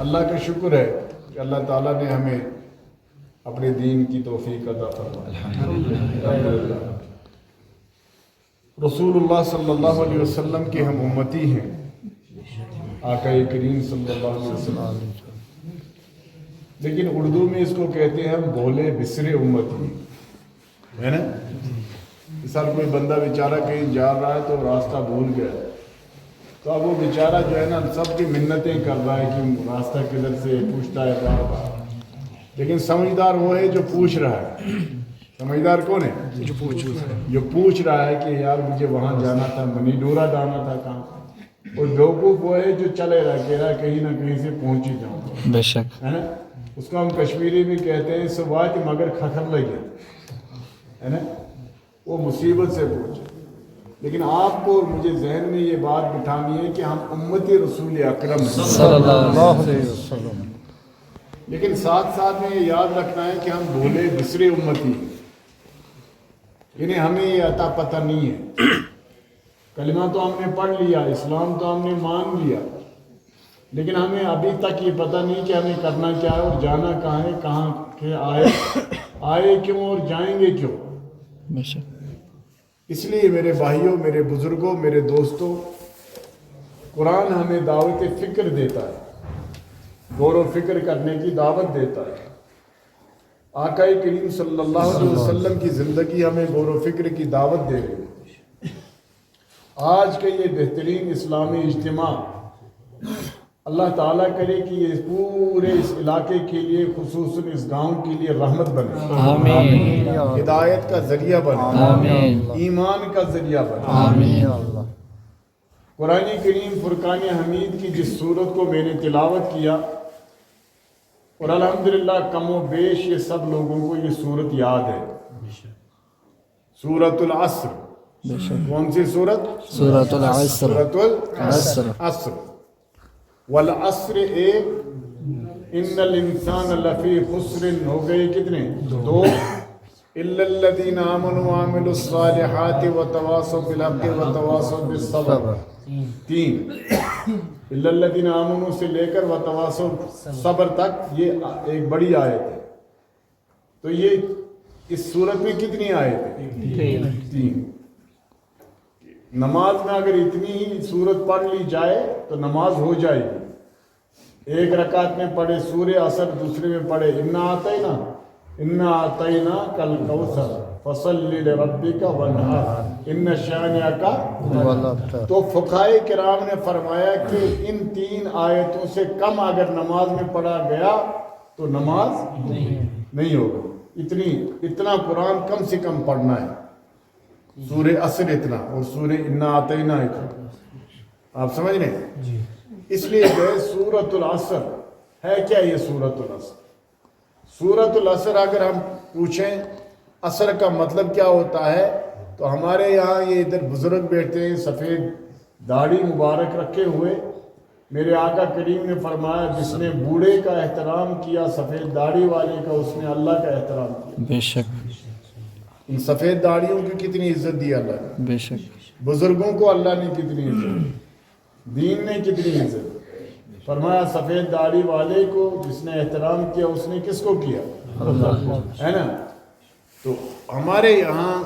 اللہ کا شکر ہے کہ اللہ تعالیٰ نے ہمیں اپنے دین کی توفیق عطا فرمائی۔ رسول اللہ صلی اللہ علیہ وسلم کے ہم امتی ہیں، آقا کریم صلی اللہ علیہ وسلم، لیکن اردو میں اس کو کہتے ہیں ہم بھولے بسرے امتی، ہے نا؟ مثال کوئی بندہ بیچارہ کہیں جا رہا ہے تو راستہ بھول گیا، تو اب وہ بیچارہ جو ہے نا سب کی منتیں کر رہا ہے کہ راستہ کدھر سے، پوچھتا ہے بار بار، لیکن سمجھدار وہ ہے جو پوچھ رہا ہے۔ سمجھدار کون ہے؟ جو پوچھ رہا ہے کہ یار مجھے وہاں جانا تھا، منی ڈورا جانا تھا کہاں، اور بیوقوف وہ ہے جو چلے رہا کہہ رہا ہے کہیں نہ کہیں سے پہنچ ہی جاؤں، بے شک، ہے نا؟ اس کو ہم کشمیری میں کہتے ہیں سوات مگر کھکھر لگے، ہے نا؟ وہ مصیبت سے پہنچے۔ لیکن آپ کو اور مجھے ذہن میں یہ بات بٹھانی ہے کہ ہم امت رسول اکرم صلی اللہ علیہ وسلم، لیکن ساتھ ساتھ میں یہ یاد رکھنا ہے کہ ہم بھولے بسرے امتی ہیں، یعنی ہمیں یہ عطا پتہ نہیں ہے۔ کلمہ تو ہم نے پڑھ لیا، اسلام تو ہم نے مان لیا، لیکن ہمیں ابھی تک یہ پتہ نہیں کہ ہمیں کرنا کیا ہے اور جانا کہاں ہے، کہاں کے آئے کیوں اور جائیں گے کیوں۔ بے شک، اس لیے میرے بھائیوں، میرے بزرگوں، میرے دوستوں، قرآن ہمیں دعوت فکر دیتا ہے، غور و فکر کرنے کی دعوت دیتا ہے۔ آقا کریم صلی اللہ علیہ وسلم کی زندگی ہمیں غور و فکر کی دعوت دے رہی ہے۔ آج کا یہ بہترین اسلامی اجتماع اللہ تعالیٰ کرے کہ یہ پورے اس علاقے کے لیے، خصوصاً اس گاؤں کے لیے رحمت بنے، آمین، ہدایت کا ذریعہ بنے، آمین، ایمان کا ذریعہ بنے۔ آمین، قرآن کریم فرقان حمید کی جس سورت کو میں نے تلاوت کیا، اور الحمدللہ کم و بیش یہ سب لوگوں کو یہ سورت یاد ہے، سورۃ العصر۔ بے شک، کون سی سورت؟ سورۃ العصر، سورۃ العصر۔ والعصر ایک، ان الانسان لفی خسر ہو گئے کتنے؟ دو، الا الذین آمنوا وعملوا الصالحات وتواصوا بالحق وتواصوا بالصبر، تین، الا الذین آمنوا سے لے کر وتواصوا صبر تک یہ ایک بڑی آیت ہے۔ تو یہ اس صورت میں کتنی آیتیں؟ تین۔ نماز میں اگر اتنی ہی سورت پڑھ لی جائے تو نماز ہو جائے گی۔ ایک رکعت میں پڑھے سورہ عصر، دوسرے میں پڑھے انا اعطینا کل کوثر فصلی لربک وانحر ان شانئک۔ تو فقہائے کرام نے فرمایا کہ ان تین آیتوں سے کم اگر نماز میں پڑھا گیا تو نماز نہیں ہوگا۔ اتنا قرآن کم سے کم پڑھنا ہے، سورہ عصر اتنا اور سورہ انا اعطینا اتنا، آپ سمجھ رہے ہیں؟ اس لیے جو ہے سورۃ العصر ہے کیا؟ یہ سورۃ العصر، سورۃ العصر اگر ہم پوچھیں عصر کا مطلب کیا ہوتا ہے تو ہمارے یہاں یہ ادھر بزرگ بیٹھتے ہیں سفید داڑھی مبارک رکھے ہوئے، میرے آقا کریم نے فرمایا جس نے بوڑھے کا احترام کیا سفید داڑھی والے کا، اس نے اللہ کا احترام کیا۔ بے شک، ان سفید داڑھیوں کی کتنی عزت دی اللہ نے، بے شک، بزرگوں کو اللہ نے کتنی عزت دی، دین نے کتنی عزت دی۔ فرمایا سفید داڑھی والے کو جس نے احترام کیا اس نے کس کو کیا؟ ہے نا؟ تو ہمارے یہاں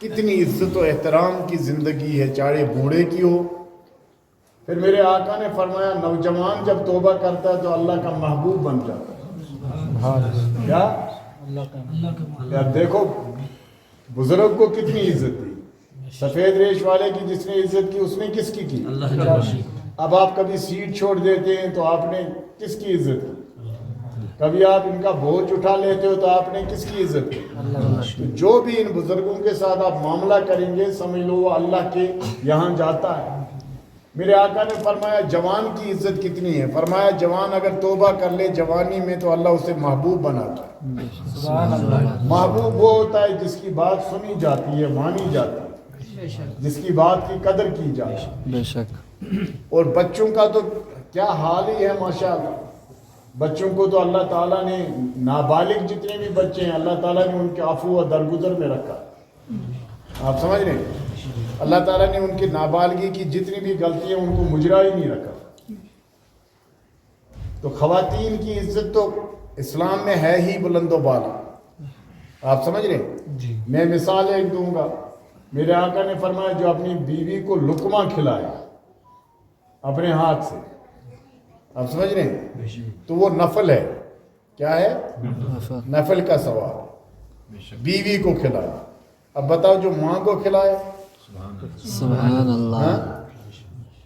کتنی عزت و احترام کی زندگی ہے، چاہے بوڑھے کی ہو۔ پھر میرے آقا نے فرمایا نوجوان جب توبہ کرتا ہے تو اللہ کا محبوب بن جاتا ہے۔ کیا؟ یار دیکھو بزرگ کو کتنی عزت دی، سفید ریش والے کی جس نے عزت کی اس نے کس کی کی؟ اب آپ کبھی سیٹ چھوڑ دیتے ہیں تو آپ نے کس کی عزت کی؟ کبھی آپ ان کا بوجھ اٹھا لیتے ہو تو آپ نے کس کی عزت کی؟ تو جو بھی ان بزرگوں کے ساتھ آپ معاملہ کریں گے سمجھ لو وہ اللہ کے یہاں جاتا ہے۔ میرے آقا نے فرمایا جوان کی عزت کتنی ہے، فرمایا جوان اگر توبہ کر لے جوانی میں تو اللہ اسے محبوب بناتا ہے۔ محبوب وہ ہوتا ہے جس کی بات سنی جاتی ہے، مانی جاتی ہے، جس کی بات کی قدر کی جاتی ہے۔ بے شک، اور بچوں کا تو کیا حال ہی ہے ماشاءاللہ، بچوں کو تو اللہ تعالیٰ نے نابالغ جتنے بھی بچے ہیں اللہ تعالیٰ نے ان کے عفو و درگزر میں رکھا۔ آپ سمجھ رہے ہیں؟ اللہ تعالیٰ نے ان کی نابالغی کی جتنی بھی غلطیاں ان کو مجرا ہی نہیں رکھا۔ تو خواتین کی عزت تو اسلام میں ہے ہی بلند و بالا. آپ سمجھ رہے ہیں؟ میں مثال ایک دوں گا. میرے آقا نے فرمایا جو اپنی بیوی کو لقمہ کھلائے اپنے ہاتھ سے, آپ سمجھ رہے ہیں, تو وہ نفل ہے. کیا ہے؟ نفل کا ثواب. بیوی کو کھلائے. اب بتاؤ جو ماں کو کھلائے, سبحان اللہ.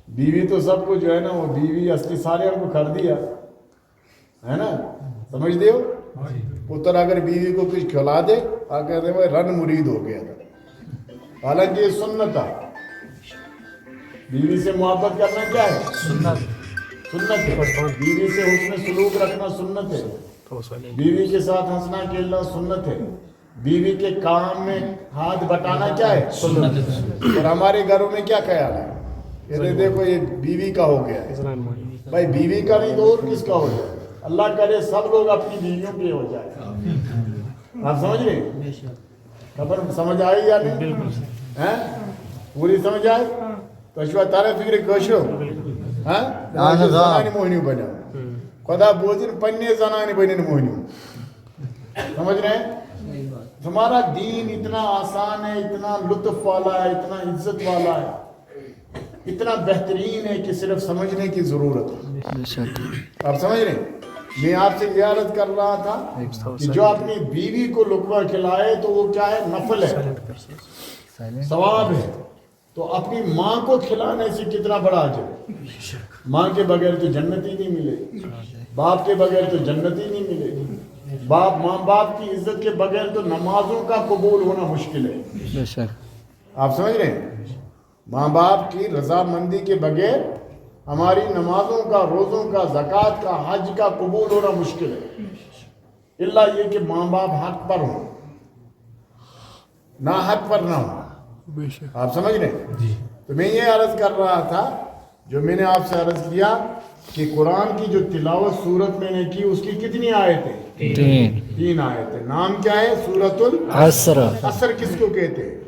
بیوی تو سب کو جو ہے نا, وہ بیوی اصلی سارے ہم کو کر دیا ہے نا, سمجھ دے ہو. پتر اگر بیوی کو کچھ کھلا دے آ کہتے ہیں رن مرید ہو گیا تھا. حالانکہ یہ سنت ہے. بیوی سے محبت کرنا کیا ہے؟ سنت ہے. بیوی سے حسن سلوک رکھنا سنت ہے. بیوی کے ساتھ ہنسنا کھیلنا سنت ہے. بیوی کے کام میں ہاتھ بٹانا کیا ہے؟ سنت ہے. اور ہمارے گھروں میں کیا خیال ہے, یہ دیکھو یہ بیوی کا ہو گیا ہے. بھائی بیوی کا نہیں تو اور کس کا ہو جائے. اللہ کرے سب لوگ اپنی بیویوں کے ہو جائے. آپ سمجھ رہے ہیں؟ خبر سمجھ آئی یا نہیں؟ پوری سمجھ آئی تو شو تارے فکر کوشو زنانی موہنیو بنا خدا بوزن پنے زنانی بنن موہنیو. سمجھ رہے ہیں؟ تمہارا دین اتنا آسان ہے, اتنا لطف والا ہے, اتنا عزت والا ہے, اتنا بہترین ہے کہ صرف سمجھنے کی ضرورت ہے. آپ سمجھ رہے ہیں؟ میں آپ سے یہ عرض کر رہا تھا کہ جو اپنی بیوی کو لقمہ کھلائے تو وہ کیا ہے؟ نفل ہے, ثواب ہے. تو اپنی ماں کو کھلانے سے کتنا بڑا اجر ہے. ماں کے بغیر تو جنت ہی نہیں ملے گی, باپ کے بغیر تو جنت ہی نہیں ملے گی. ماں باپ کی عزت کے بغیر تو نمازوں کا قبول ہونا مشکل ہے. آپ سمجھ رہے ہیں؟ ماں باپ کی رضامندی کے بغیر ہماری نمازوں کا, روزوں کا, زکوٰۃ کا, حج کا قبول ہونا مشکل ہے. اللہ یہ کہ ماں باپ حق پر ہوں, نہ حق پر نہ ہوں. آپ سمجھ رہے ہیں؟ تو میں یہ عرض کر رہا تھا, جو میں نے آپ سے عرض کیا کہ قرآن کی جو تلاوت سورت میں نے کی اس کی کتنی آیتیں؟ 3 آیتیں. نام کیا ہے؟ سورۃ العصر. عصر کس کو کہتے ہیں؟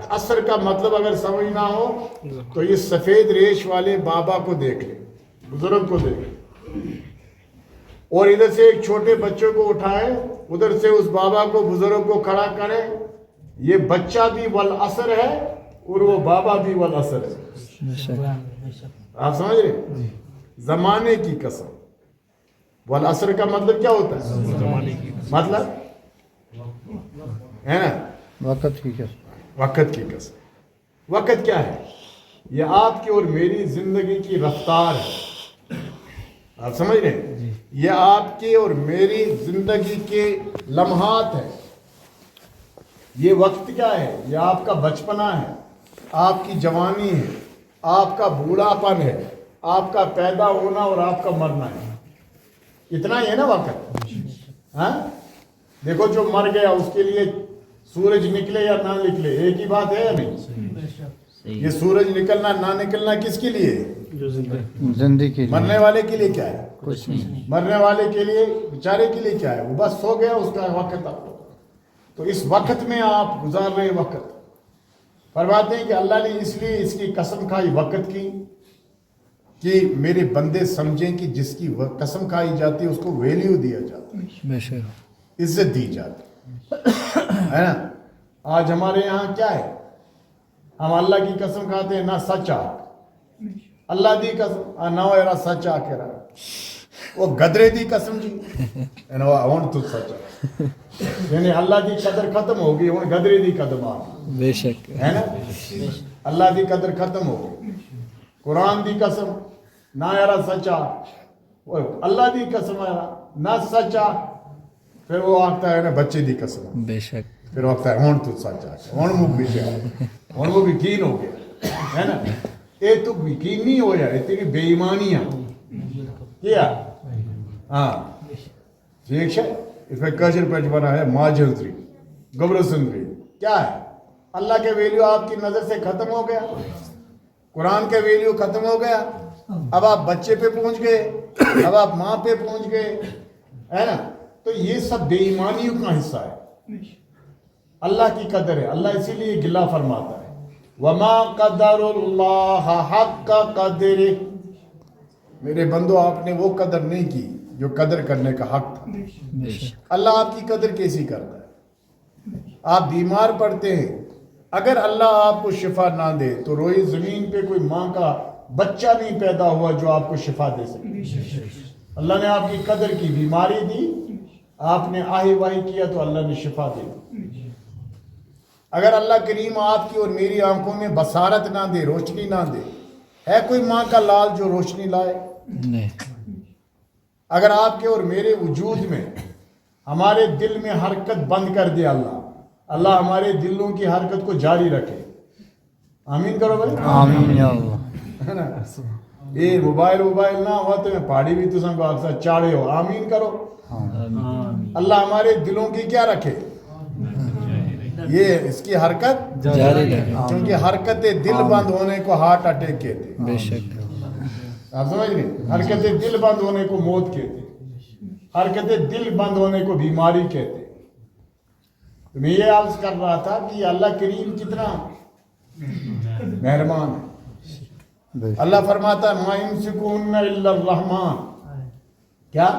عصر کا مطلب اگر سمجھنا ہو تو یہ سفید ریش والے بابا کو دیکھ لیں, بزرگ کو دیکھ لیں, اور ادھر سے ایک چھوٹے بچوں کو اٹھائے, ادھر سے اس بابا کو, بزرگ کو کھڑا کرے. یہ بچہ بھی والعصر ہے اور وہ بابا بھی والعصر ہے. آپ سمجھ رہے؟ زمانے کی قسم. والعصر کا مطلب کیا ہوتا ہے؟ مطلب ہے نا وقت کی قسم. وقت کی قسم. وقت کیا ہے؟ یہ آپ کی اور میری زندگی کی رفتار ہے. آپ سمجھ رہے ہیں؟ یہ آپ کی اور میری زندگی کے لمحات ہیں. یہ وقت کیا ہے؟ یہ آپ کا بچپنا ہے, آپ کی جوانی ہے, آپ کا بوڑھا پن ہے, آپ کا پیدا ہونا اور آپ کا مرنا ہے. اتنا ہی ہے نا وقت. ہاں دیکھو جو مر گیا اس کے لیے سورج نکلے یا نہ نکلے ایک ہی بات ہے یا نہیں؟ یہ سورج نکلنا نہ نکلنا کس کے لیے؟ زندگی. مرنے والے کے لیے کیا ہے؟ کچھ نہیں. مرنے والے کے لیے, بیچارے کے لیے کیا ہے؟ وہ بس سو گیا, اس کا وقت اب. تو اس وقت میں آپ گزار رہے وقت. فرماتے ہیں کہ اللہ نے اس لیے اس کی قسم کھائی وقت کی کہ میرے بندے سمجھیں کہ جس کی قسم کھائی جاتی ہے اس کو ویلیو دیا جاتا ہے, عزت دی جاتی ہے نا. آج ہمارے یہاں کیا ہے؟ ہم اللہ کی قسم کھاتے ہیں, نہ سچا اللہ دی قسم نہ وہ سچا کہہ رہا, وہ گدرے دی قسم جی تو سچا. یعنی اللہ دی قدر ختم ہو گئی, گدرے دی قدم آ بے شک ہے نا. اللہ دی قدر ختم ہو گئی. قرآن دی قسم نہ یارا سچا, اللہ دی قسم نہ سچا, پھر وہ آتا ہے نا بچے دی قسم. بے شک. پھر وہ آتا ہے ہون تو سچا, ہون مک بھی گیا, ہون وہ یقین ہو گیا ہے نا. یہ تو یقین نہیں ہو جائے, تیری بے ایمانیاں کیا. ہاں ٹھیک ہے. اس میں کشر پیچ بنا ہے ماجلتری گبرسندری. کیا ہے؟ اللہ کے ویلیو آپ کی نظر سے ختم ہو گیا, قرآن کے ویلیو ختم ہو گیا. اب آپ بچے پہ پہنچ گئے, اب آپ ماں پہ پہنچ گئے ہے نا. تو یہ سب بے ایمانیوں کا حصہ ہے. اللہ کی قدر ہے. اللہ اسی لیے گلہ فرماتا ہے وما قدر اللہ حق قدرہ. میرے بندو آپ نے وہ قدر نہیں کی جو قدر کرنے کا حق تھا. بے شک اللہ آپ کی قدر کیسی کرتا ہے؟ آپ بیمار پڑتے ہیں, اگر اللہ آپ کو شفا نہ دے تو روئی زمین پہ کوئی ماں کا بچہ نہیں پیدا ہوا جو آپ کو شفا دے سکے. اللہ نے آپ کی قدر کی, بیماری دی, آپ نے آہی واہی کیا تو اللہ نے شفا دے دی. اگر اللہ کریم آپ کی اور میری آنکھوں میں بصارت نہ دے, روشنی نہ دے, ہے کوئی ماں کا لال جو روشنی لائے؟ نہیں. اگر آپ کے اور میرے وجود میں ہمارے دل میں حرکت بند کر دے اللہ ہمارے دلوں کی حرکت کو جاری رکھے. آمین کرو بھائی, آمین یا اللہ. ہے نا. یہ موبائل نہ ہوا تو میں پہاڑی بھی تو سنگو آپ سے چاڑے ہو. آمین کرو. اللہ ہمارے دلوں کی کیا رکھے, یہ اس کی حرکت جاری رکھے. کیونکہ حرکت دل بند ہونے کو ہارٹ اٹیک کہتے ہیں. بے شک. آپ سمجھ رہے, حرکت دل بند ہونے کو موت کہتے, حرکت دل بند ہونے کو بیماری کہتے. تو میں یہ عرض کر رہا تھا کہ اللہ کریم کتنا مہربان ہے. اللہ فرماتا ہے ما یمسکہن الا الرحمن. کیا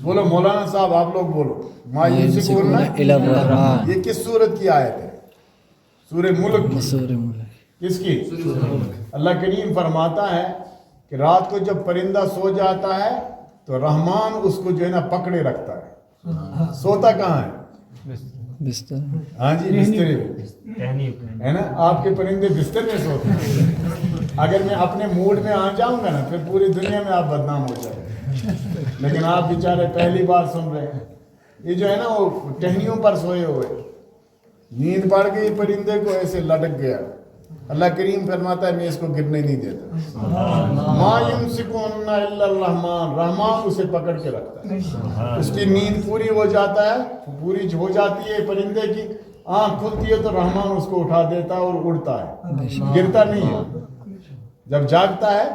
بولو مولانا صاحب, آپ لوگ بولو. ما یمسکہن الا الرحمن. یہ کس سورت کی آیت ہے؟ سورہ ملک کی. سورہ ملک. کس کی؟ اللہ کریم فرماتا ہے کہ رات کو جب پرندہ سو جاتا ہے تو رحمان اس کو جو ہے نا پکڑے رکھتا ہے. سوتا کہاں ہے؟ بستر. ہاں جی, بستر میں ہے نا. آپ کے پرندے بستر میں سوتے ہیں. اگر میں اپنے موڈ میں آ جاؤں گا نا پھر پوری دنیا میں آپ بدنام ہو جائیں. لیکن آپ بیچارے پہلی بار سن رہے ہیں. یہ جو ہے نا وہ ٹہنیوں پر سوئے ہوئے, نیند پڑ گئی پرندے کو, ایسے لٹک گیا. اللہ کریم فرماتا ہے میں اس کو گرنے نہیں دیتا. ما یمسکہن الا الرحمن. رحمان اسے پکڑ کے رکھتا ہے. اس کی نیند پوری ہو جاتا ہے, پوری ہو جاتی ہے پرندے کی, آنکھ کھلتی ہے تو رحمان اس کو اٹھا دیتا ہے اور اڑتا ہے, گرتا نہیں ہے. جب جاگتا ہے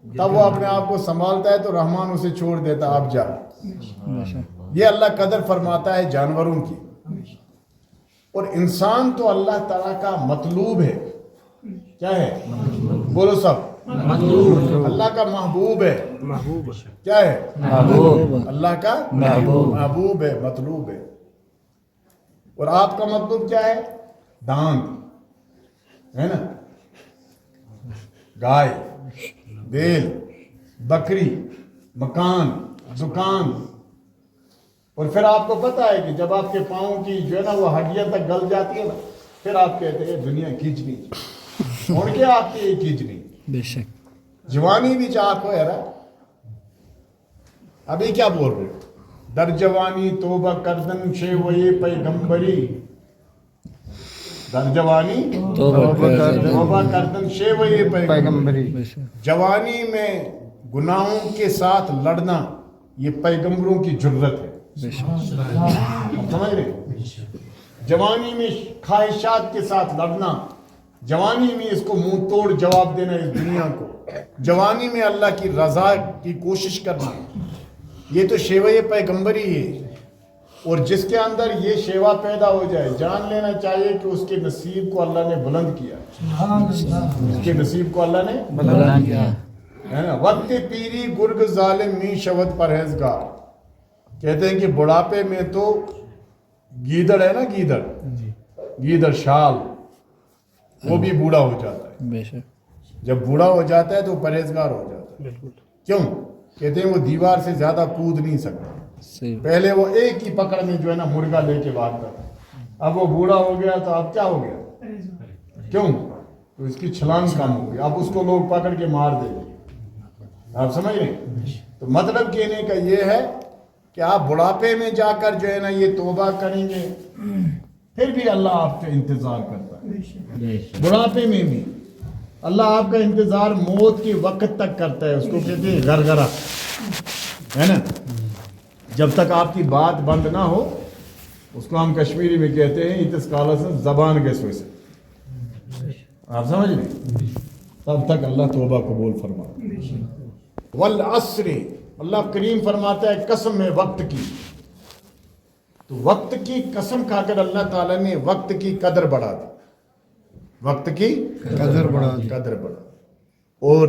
تب وہ اپنے آپ کو سنبھالتا ہے تو رحمان اسے چھوڑ دیتا ہے, آپ جا. یہ اللہ قدر فرماتا ہے جانوروں کی. اور انسان تو اللہ تعالیٰ کا مطلوب ہے. کیا ہے؟ بولو سب. اللہ کا محبوب ہے. کیا ہے؟ محبوب. اللہ کا محبوب ہے, مطلوب ہے. اور آپ کا مطلوب کیا ہے؟ دانت ہے نا, گائے, بیل, بکری, مکان, دکان. اور پھر آپ کو پتا ہے کہ جب آپ کے پاؤں کی جو ہے نا وہ ہڈیاں تک گل جاتی ہے نا, پھر آپ کہتے ہیں دنیا کھینچنی چھوڑ کے آپ کی کھینچنی. بے شک. جوانی بھی چاک ہو یار. ابھی کیا بول رہے ہو؟ در جوانی توبہ کردن شے وہی پیغمبری. در جوانی توبہ کردن شے وہی پیغمبری. بے شک. جوانی میں گناہوں کے ساتھ لڑنا یہ پیغمبروں کی جرت ہے. بے شک. آپ سمجھ رہے ہیں؟ جوانی میں خواہشات کے ساتھ لڑنا, جوانی میں اس کو منہ توڑ جواب دینا اس دنیا کو, جوانی میں اللہ کی رضا کی کوشش کرنا, یہ تو شیوہ پیغمبری ہے. اور جس کے اندر یہ شیوا پیدا ہو جائے جان لینا چاہیے کہ اس کے نصیب کو اللہ نے بلند کیا. اس کے نصیب کو اللہ نے بلند کیا ہے نا. وقت پیری گرگ ظالم می شود پرہیزگار. کہتے ہیں کہ بڑھاپے میں تو گیدڑ ہے نا, گیدڑ شال, وہ بھی بوڑھا ہو جاتا ہے. بے شک. جب بوڑھا ہو جاتا ہے تو پرہیزگار ہو جاتا ہے. کیوں؟ کہتے ہیں وہ دیوار سے زیادہ کود نہیں سکتا. صحیح. پہلے وہ ایک ہی پکڑ میں جو ہے نا مرغا لے کے بھاگتا تھا. اب وہ بوڑھا ہو گیا تو اب کیا ہو گیا؟ کیوں؟ تو اس کی چھلانگ کم ہو گئی. اب اس کو لوگ پکڑ کے مار دیں گے. آپ سمجھ رہے ہیں؟ تو مطلب کہنے کا یہ ہے کہ آپ بڑھاپے میں جا کر جو ہے نا یہ توبہ کریں گے, پھر بھی اللہ آپ کا انتظار کرتا ہے. بڑھاپے میں بھی اللہ آپ کا انتظار موت کے وقت تک کرتا ہے. اس کو کہتے ہیں گرگرا, ہے نا. جب تک آپ کی بات بند نہ ہو, اس کو ہم کشمیری میں کہتے ہیں اتس کالا سے زبان کے سوئے سے. آپ سمجھ لیں, تب تک اللہ توبہ قبول فرماتا. والعصر, اللہ کریم فرماتا ہے قسم ہے وقت کی. تو وقت کی قسم کھا کر اللہ تعالیٰ نے وقت کی قدر بڑھا دی. وقت کی قدر بڑھا. اور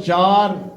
4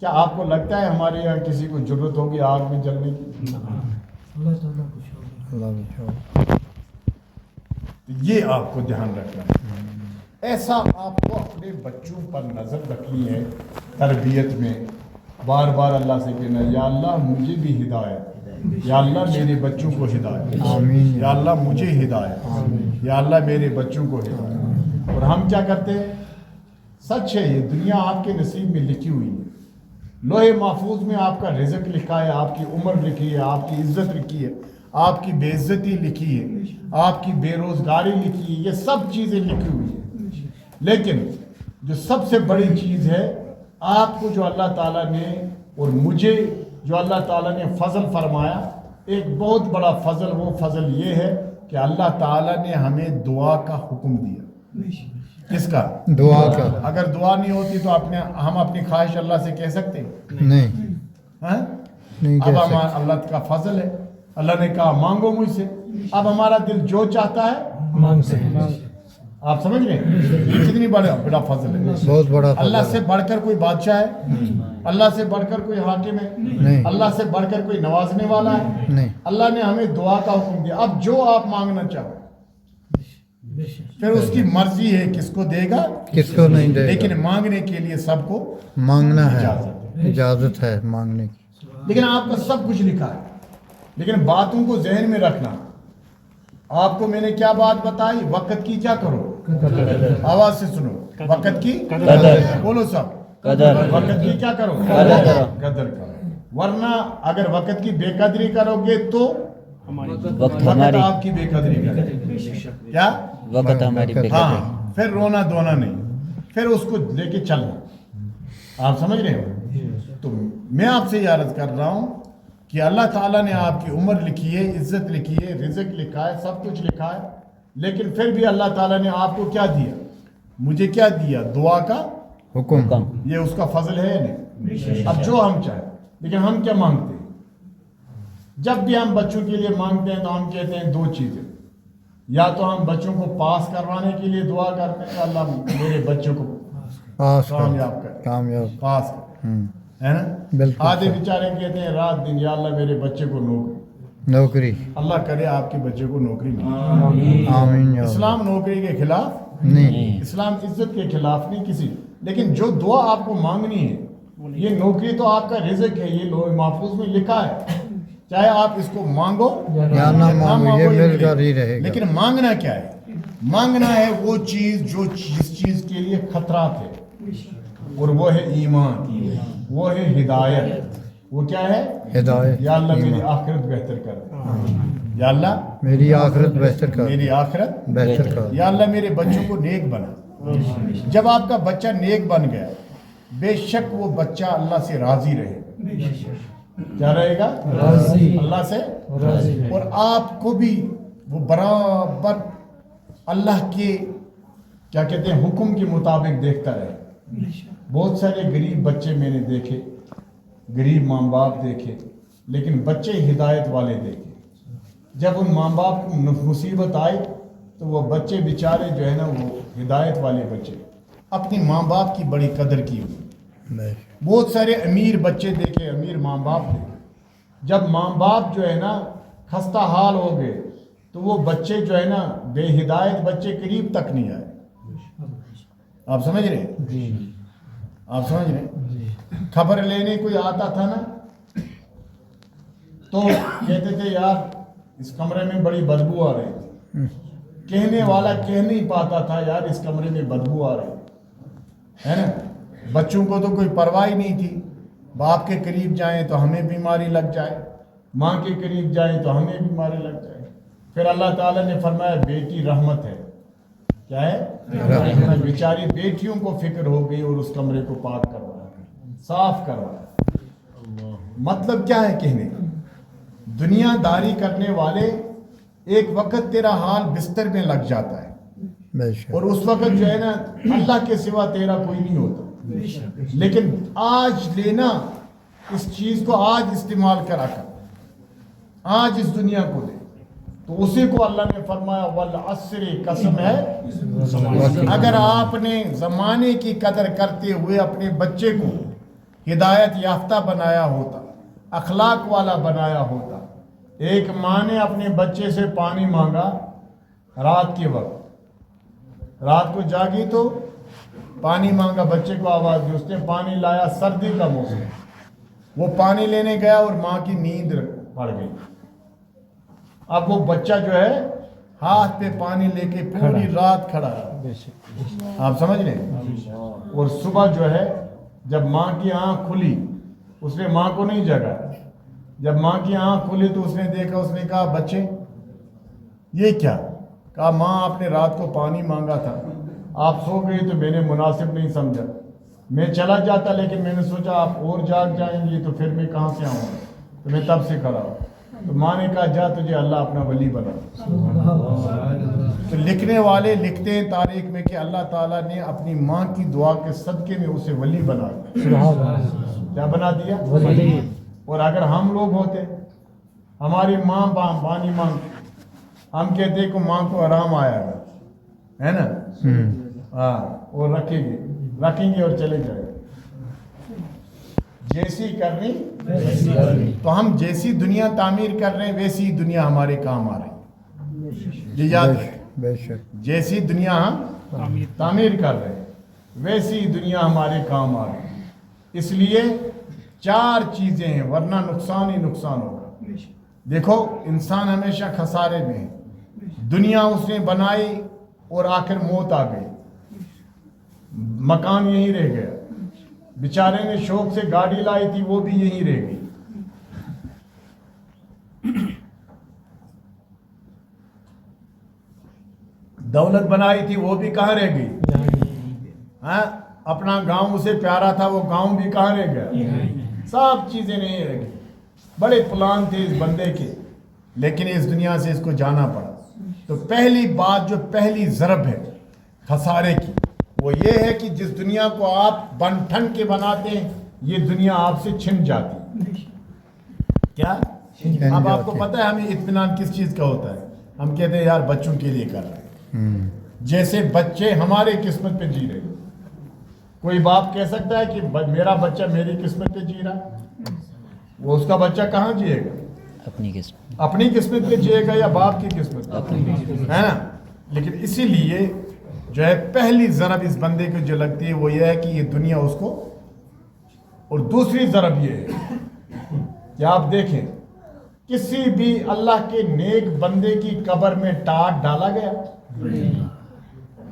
کیا آپ کو لگتا ہے ہمارے یہاں کسی کو ضرورت ہوگی آگ میں جلنے کی؟ اللہ کی شکر۔ یہ آپ کو دھیان رکھنا ہے۔ ایسا آپ کو اپنے بچوں پر نظر رکھنی ہے تربیت میں، بار بار اللہ سے کہنا یا اللہ مجھے بھی ہدایت، یا اللہ میرے بچوں کو ہدایت، آمین یا اللہ مجھے ہدایت، یا اللہ میرے بچوں کو ہدایت۔ اور ہم کیا کرتے ہیں؟ سچ ہے یہ دنیا آپ کے نصیب میں لکھی ہوئی ہے، لوہے محفوظ میں آپ کا رزق لکھا ہے، آپ کی عمر لکھی ہے، آپ کی عزت لکھی ہے، آپ کی بے عزتی لکھی ہے، آپ کی بے روزگاری لکھی ہے، یہ سب چیزیں لکھی ہوئی ہیں۔ لیکن جو سب سے بڑی چیز ہے آپ کو جو اللہ تعالیٰ نے اور مجھے جو اللہ تعالیٰ نے فضل فرمایا، ایک بہت بڑا فضل، وہ فضل یہ ہے کہ اللہ تعالیٰ نے ہمیں دعا کا حکم دیا۔ کس کا؟ دعا کا۔ اگر دعا نہیں ہوتی تو ہم اپنی خواہش اللہ سے کہہ سکتے ہیں؟ نہیں ہاں؟ نہیں اب کہہ ہمارا سکتے۔ اللہ کا فضل ہے، اللہ نے کہا مانگو مجھ سے، اب ہمارا دل جو چاہتا ہے مانگ سکتے۔ آپ سمجھ رہے ہیں؟ یہ کتنی بڑا فضل ہے۔ بہت بڑا فضل اللہ سے ہے۔ بڑھ کر کوئی بادشاہ ہے؟ اللہ سے بڑھ کر کوئی حاکم ہے؟ نہیں اللہ سے بڑھ کر کوئی نوازنے والا ہے؟ نہیں۔ اللہ نے ہمیں دعا کا حکم دیا، اب جو آپ مانگنا چاہو، پھر اس کی مرضی ہے کس کو دے گا کس کو نہیں دے گا، لیکن مانگنے کے لیے سب کو مانگنا ہے، اجازت اجازت ہے مانگنے کی۔ لیکن آپ کا سب کچھ لکھا ہے، لیکن باتوں کو ذہن میں رکھنا۔ آپ کو میں نے کیا بات بتائی؟ وقت کی کیا کرو؟ آواز سے سنو، وقت کی قدر۔ بولو سب، قدر۔ وقت کی کیا کرو؟ قدر کرو۔ قدر کرو، ورنہ اگر وقت کی بے قدری کرو گے تو وقت وقت ہماری آپ کی بے قدری کرے کیا؟ وقت ہماری بے ہاں، قدری۔ پھر رونا دھونا نہیں، پھر اس کو لے کے چلنا۔ آپ سمجھ رہے ہو؟ تو میں آپ سے یہ عرض کر رہا ہوں کہ اللہ تعالیٰ نے آپ کی عمر لکھی ہے، عزت لکھی ہے، رزق لکھا ہے، سب کچھ لکھا ہے، لیکن پھر بھی اللہ تعالیٰ نے آپ کو کیا دیا؟ مجھے کیا دیا؟ دعا کا حکم۔ یہ اس کا فضل ہے یا نہیں؟ اب جو ہم چاہیں، لیکن ہم کیا مانگتے ہیں؟ جب بھی ہم بچوں کے لیے مانگتے ہیں تو ہم کہتے ہیں دو چیزیں، یا تو ہم بچوں کو پاس کروانے کے لیے دعا کرتے ہیں، اللہ میرے بچوں کو پاس کر، کامیاب کر، کامیاب۔ پاس کر، ہوں، ہے نا؟ بالکل۔ آدھے بیچارے کہتے ہیں رات دن یا اللہ میرے بچے کو نوکری، نوکری۔ اللہ کرے آپ کے بچے کو نوکری ملے۔ آمین یا اللہ۔ اسلام نوکری کے خلاف نہیں، اسلام عزت کے خلاف نہیں کسی، لیکن جو دعا آپ کو مانگنی ہے، یہ نوکری تو آپ کا رزق ہے، یہ لوح محفوظ میں لکھا ہے، چاہے آپ اس کو مانگو یا نہ مانگو، یہ مل ملے۔ کر ہی رہے گا۔ لیکن مانگنا کیا ہے؟ مانگنا ہے وہ چیز جو جس چیز کے لیے خطرات ہے، اور وہ ہے ایمان، وہ ہے ہدایت، وہ کیا ہے؟ ہدایت۔ یا اللہ میری ایمان۔ آخرت بہتر کر دے، یا اللہ میری آخرت بہتر کر، میری آخرت بہتر کر۔ یا اللہ میرے بچوں کو نیک بنا۔ جب آپ کا بچہ نیک بن گیا، بے شک وہ بچہ اللہ سے راضی رہے، کیا رہے گا؟ راضی۔ اللہ سے راضی۔ اور آپ کو بھی وہ برابر اللہ کے کیا کہتے ہیں حکم کے مطابق دیکھتا رہے۔ بہت سارے غریب بچے میں نے دیکھے، غریب ماں باپ دیکھے، لیکن بچے ہدایت والے دیکھے۔ جب ان ماں باپ کو مصیبت آئی تو وہ بچے بیچارے جو ہے نا، وہ ہدایت والے بچے اپنی ماں باپ کی بڑی قدر کی ہوئی۔ بہت سارے امیر بچے دیکھے، امیر ماں باپ دیکھے، جب ماں باپ جو ہے نا خستہ حال ہو گئے تو وہ بچے جو ہے نا بے ہدایت بچے قریب تک نہیں آئے۔ آپ سمجھ رہے ہیں؟ آپ سمجھ رہے ہیں؟ خبر لینے کوئی آتا تھا نا تو کہتے تھے یار اس کمرے میں بڑی بدبو آ رہی تھی، کہنے والا کہہ نہیں پاتا تھا یار اس کمرے میں بدبو آ رہی ہے نا۔ بچوں کو تو کوئی پرواہ ہی نہیں تھی، باپ کے قریب جائیں تو ہمیں بیماری لگ جائے، ماں کے قریب جائیں تو ہمیں بیماری لگ جائے۔ پھر اللہ تعالیٰ نے فرمایا بیٹی رحمت ہے، کیا ہے؟ بیچاری بیٹیوں کو فکر ہو گئی اور اس کمرے کو پاک کروایا، صاف کروایا۔ مطلب کیا ہے کہنے کا؟ دنیا داری کرنے والے ایک وقت تیرا حال بستر میں لگ جاتا ہے، بے شک۔ اور اس وقت جو ہے نا اللہ کے سوا تیرا کوئی نہیں ہوتا، لیکن آج لینا اس چیز کو، آج استعمال کرا کر، آج اس دنیا کو دے، تو اسی کو اللہ نے فرمایا والعصر، قسم ہے اگر آپ نے زمانے کی قدر کرتے ہوئے اپنے بچے کو ہدایت یافتہ بنایا ہوتا، اخلاق والا بنایا ہوتا۔ ایک ماں نے اپنے بچے سے پانی مانگا رات کے وقت، رات کو جاگی تو پانی مانگا، بچے کو آواز دی، اس نے پانی لایا، سردی کا موسم، وہ پانی لینے گیا اور ماں کی نیند پڑ گئی۔ اب وہ بچہ جو ہے ہاتھ پہ پانی لے کے پوری رات کھڑا ہے، آپ سمجھ لیں۔ اور صبح جو ہے جب ماں کی آنکھ کھلی، اس نے ماں کو نہیں جگایا، جب ماں کی آنکھ کھلی تو اس نے دیکھا، اس نے کہا بچے یہ کیا؟ کہا ماں آپ نے رات کو پانی مانگا تھا، آپ سو گئی تو میں نے مناسب نہیں سمجھا، میں چلا جاتا لیکن میں نے سوچا آپ اور جاگ جائیں گی تو پھر میں کہاں سے آؤں گا، تو میں تب سے کھڑا ہوں۔ تو ماں نے کہا جا تجھے اللہ اپنا ولی بنا۔ تو لکھنے والے لکھتے ہیں تاریخ میں کہ اللہ تعالیٰ نے اپنی ماں کی دعا کے صدقے میں اسے ولی بنا دیا۔ کیا بنا دیا؟ ولی۔ اور اگر ہم لوگ ہوتے، ہماری ماں پانی مانگ، ہم کہتے کہ ماں کو آرام آیا ہے نا، ہاں، اور رکھیں گے اور چلے جائیں گے، جیسی کرنی تو ہم جیسی دنیا تعمیر کر رہے ہیں ویسی دنیا ہمارے کام آ رہی ہے، یہ یاد رکھیں۔ بے شک جیسی دنیا ہم تعمیر کر رہے ہیں ویسی دنیا ہمارے کام آ رہی ہے۔ اس لیے 4 چیزیں ہیں، ورنہ نقصان ہی نقصان ہوگا۔ دیکھو انسان ہمیشہ خسارے میں ہے، دنیا اس نے بنائی اور آخر موت آ گئی، مکان یہیں رہ گیا، بیچارے نے شوق سے گاڑی لائی تھی وہ بھی یہیں رہ گئی۔ دولت بنائی تھی وہ بھی کہاں رہ گئی؟ ہاں، اپنا گاؤں اسے پیارا تھا وہ گاؤں بھی کہاں رہ گیا؟ سب چیزیں نہیں رہ گئی۔ بڑے پلان تھے اس بندے کے، لیکن اس دنیا سے اس کو جانا پڑا۔ تو پہلی بات جو پہلی ضرب ہے خسارے کی وہ یہ ہے کہ جس دنیا کو آپ بن ٹھن کے بناتے ہیں یہ دنیا آپ سے چھن جاتی۔ کیا؟ اب آپ کو پتہ ہے ہمیں اطمینان کس چیز کا ہوتا ہے؟ ہم کہتے ہیں یار بچوں کے لیے کر رہے ہیں، جیسے بچے ہمارے قسمت پہ جی رہے ہیں۔ کوئی باپ کہہ سکتا ہے کہ میرا بچہ میری قسمت پہ جی رہا؟ وہ اس کا بچہ کہاں جیے گا؟ اپنی قسمت پہ جیے گا یا باپ کی قسمت پہ، ہے نا؟ لیکن اسی لیے جو ہے پہلی ضرب اس بندے کو جو لگتی ہے وہ یہ ہے کہ یہ دنیا اس کو، اور دوسری ضرب یہ ہے کہ آپ دیکھیں کسی بھی اللہ کے نیک بندے کی قبر میں ٹاٹ ڈالا گیا؟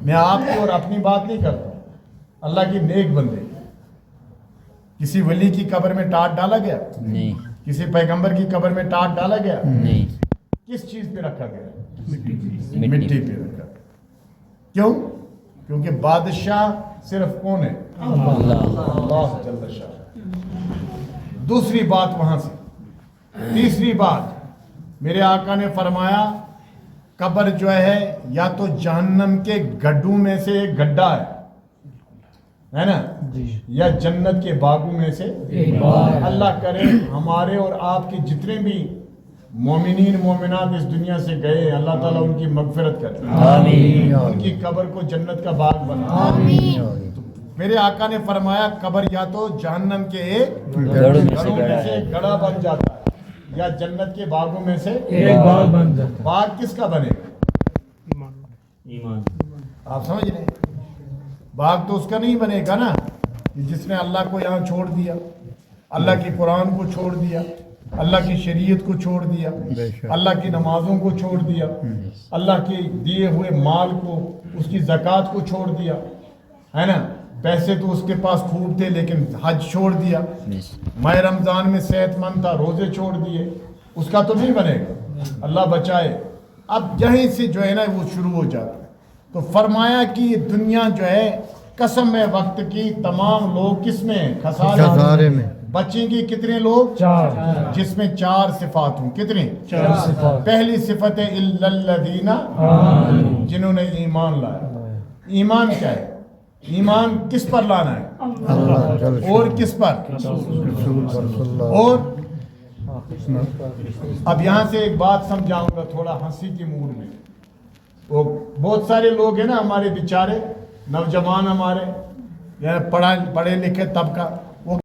میں آپ کی اور اپنی بات نہیں کرتا، اللہ کی نیک بندے کسی ولی کی قبر میں ٹاٹ ڈالا گیا؟ نہیں۔ کسی پیغمبر کی قبر میں ٹاٹ ڈالا گیا؟ نہیں۔ کس چیز پہ رکھا گیا؟ مٹی پہ رکھا گیا۔ کیوں؟ کیونکہ بادشاہ صرف کون ہے؟ اللہ جل شاہ۔ دوسری بات وہاں سے، تیسری بات میرے آقا نے فرمایا قبر جو ہے یا تو جہنم کے گڈھوں میں سے ایک گڈھا ہے نا، یا جنت کے باغوں میں سے ایک باغ۔ اللہ کرے ہمارے اور آپ کے جتنے بھی مومنین مومنات اس دنیا سے گئے اللہ تعالیٰ ان کی مغفرت کرے، آمین۔ ان کی قبر کو جنت کا باغ بنا۔ آمین۔ میرے آقا نے فرمایا قبر یا تو جہنم کے ایک گڑھوں گڑھوں میں سے ایک گڑھا بن جاتا ہے یا جنت کے باغوں میں سے ایک باغ بن جاتا ہے۔ باغ کس کا بنے گا؟ ایمان۔ آپ سمجھ رہے ہیں؟ باغ تو اس کا نہیں بنے گا نا جس نے اللہ کو یہاں چھوڑ دیا، اللہ کی قرآن کو چھوڑ دیا، اللہ کی شریعت کو چھوڑ دیا، اللہ کی نمازوں کو چھوڑ دیا، اللہ کے دیے ہوئے مال کو، اس کی زکوٰۃ کو چھوڑ دیا، ہے نا؟ پیسے تو اس کے پاس خوب تھے لیکن حج چھوڑ دیا، ماہ رمضان میں صحت مند تھا روزے چھوڑ دیے، اس کا تو نہیں بنے گا، اللہ بچائے۔ اب یہیں سے جو ہے نا وہ شروع ہو جاتا ہے۔ تو فرمایا کہ یہ دنیا جو ہے قسم ہے وقت کی، تمام لوگ کس میں ہیں؟ خسارے میں۔ بچیں گی کتنے لوگ؟ 4 جس میں 4 صفات ہوں۔ کتنے؟ 4 صفات۔ پہلی صفت ہے الا الذین، جنہوں نے ایمان لایا۔ ایمان کیا ہے؟ ایمان کس پر لانا ہے؟ اللہ اور کس پر؟ رسول پر صلی اللہ۔ اور اب یہاں سے ایک بات سمجھاؤں گا تھوڑا ہنسی کی موڈ میں۔ وہ بہت سارے لوگ ہیں نا ہمارے بیچارے نوجوان، ہمارے پڑھے لکھے طبقہ،